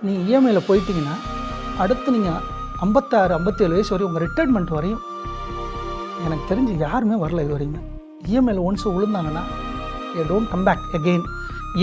நீங்கள் இஎம்ஐயில் போயிட்டீங்கன்னா அடுத்து நீங்கள் 56 57 வயசு வரையும் உங்கள் ரிட்டைர்மெண்ட் வரையும் எனக்கு தெரிஞ்சு யாருமே வரல இது வரையுமே. இஎம்ஐயில் ஒன்ஸ் விழுந்தாங்கன்னா டோன்ட் கம் பேக் அகெயின்.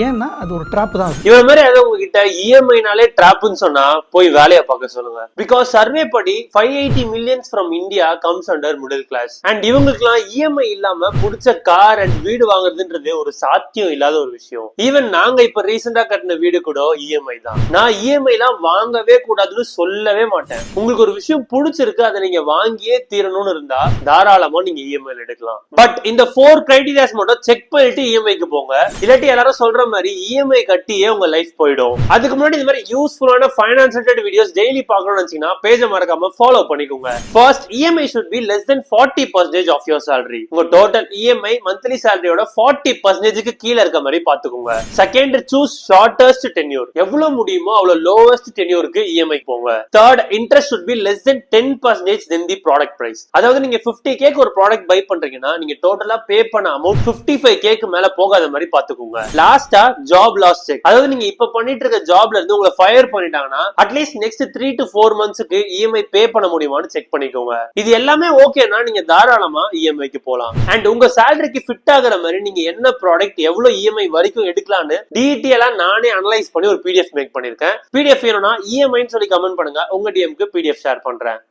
ஏன்னா அது ஒரு ட்ராப் தான். இவன் மாதிரி ஏதாவது உங்ககிட்ட இஎம்ஐனாலே ட்ராப்னு சொன்னா போய் வேலையை பார்க்க சொல்லுங்க. பிகாஸ் சர்வே படி 580 millions from India comes under middle class. And இவங்களுக்குலாம் இஎம்ஐ இல்லாம பிடிச்ச கார் அண்ட் வீடு வாங்குறதுன்றது ஒரு சாத்தியம் இல்லாத ஒரு விஷயம். ஈவன் நாங்க இப்ப ரீசெண்டா கட்டின வீடு கூட இஎம்ஐ தான். நான் இஎம்ஐ எல்லாம் வாங்கவே கூடாதுன்னு சொல்லவே மாட்டேன். உங்களுக்கு ஒரு விஷயம் பிடிச்சிருக்கு, அதை நீங்க வாங்கியே தீரணும்னு இருந்தா தாராளமா நீங்க இஎம்ஐ எடுக்கலாம். பட் இந்த 4 கிரைட்டீரியாஸ் மட்டும் செக் பண்ணிட்டு இஎம்ஐக்கு போங்க. இல்லாட்டி எல்லாரும் சொல்ற மாதிரி இஎம்ஐ கட்டியே உங்க லைஃப் போயிடும். அதுக்கு முன்னாடி இந்த மாதிரி யூஸ்ஃபுல்லான ஃபைனான்ஸ் ரிலேட்டட் வீடியோஸ் டெய்லி பார்க்கணும்னு நினைச்சீங்கன்னா பேஜை மறக்காம ஃபாலோ பண்ணிக்கோங்க. First, EMI should be less than 40% of your salary. உங்க டோட்டல் இஎம்ஐ மந்த்லி சாலரியோட 40% கீழ இருக்க மாதிரி பாத்துக்கோங்க. Second, choose shortest tenure. எவ்வளவு முடியுமோ அவ்வளவு லோவஸ்ட் டென்யூருக்கு இஎம்ஐ போங்க. Third, interest should be less than 10% than the product price. அதாவது நீங்க 50K ஒரு ப்ராடக்ட் பை பண்றீங்கன்னா நீங்க டோட்டலா பே பண்ண அமௌண்ட் 55K மேல போகாத மாதிரி பாத்துக்கோங்க. லாஸ்டா, ஜாப் லாஸ் செக். அதாவது நீங்க இப்ப பண்ணிட்டு இருக்க ஜாப்ல இருந்து உங்களை ஃபயர் பண்ணிட்டாங்கன்னா அட்லீஸ்ட் நெக்ஸ்ட் 3 to 4 மந்த்ஸ்க்கு இஎம்ஐ பே பண்ண முடியுமான்னு செக் பண்ணிக்கோங்க. இது எல்லாமே ஓகேனா நீங்க தாராளமா இஎம்ஐக்கு போலாம். அண்ட் உங்க சேலரிக்கு ஃபிட் ஆகுற மாதிரி நீங்க என்ன ப்ராடக்ட் எவ்வளவு இஎம்ஐ வரைக்கும் எடுக்கலாம்னு டீடைலா நானே அனலைஸ் பண்ணி ஒரு பிடிஎஃப் மேக் பண்ணிருக்கேன். பிடிஎஃப் வேணும்னா இஎம்ஐன்னு சொல்லி கமெண்ட் பண்ணுங்க, உங்க டிஎம்க்கு பிடிஎஃப் ஷேர் பண்றேன்.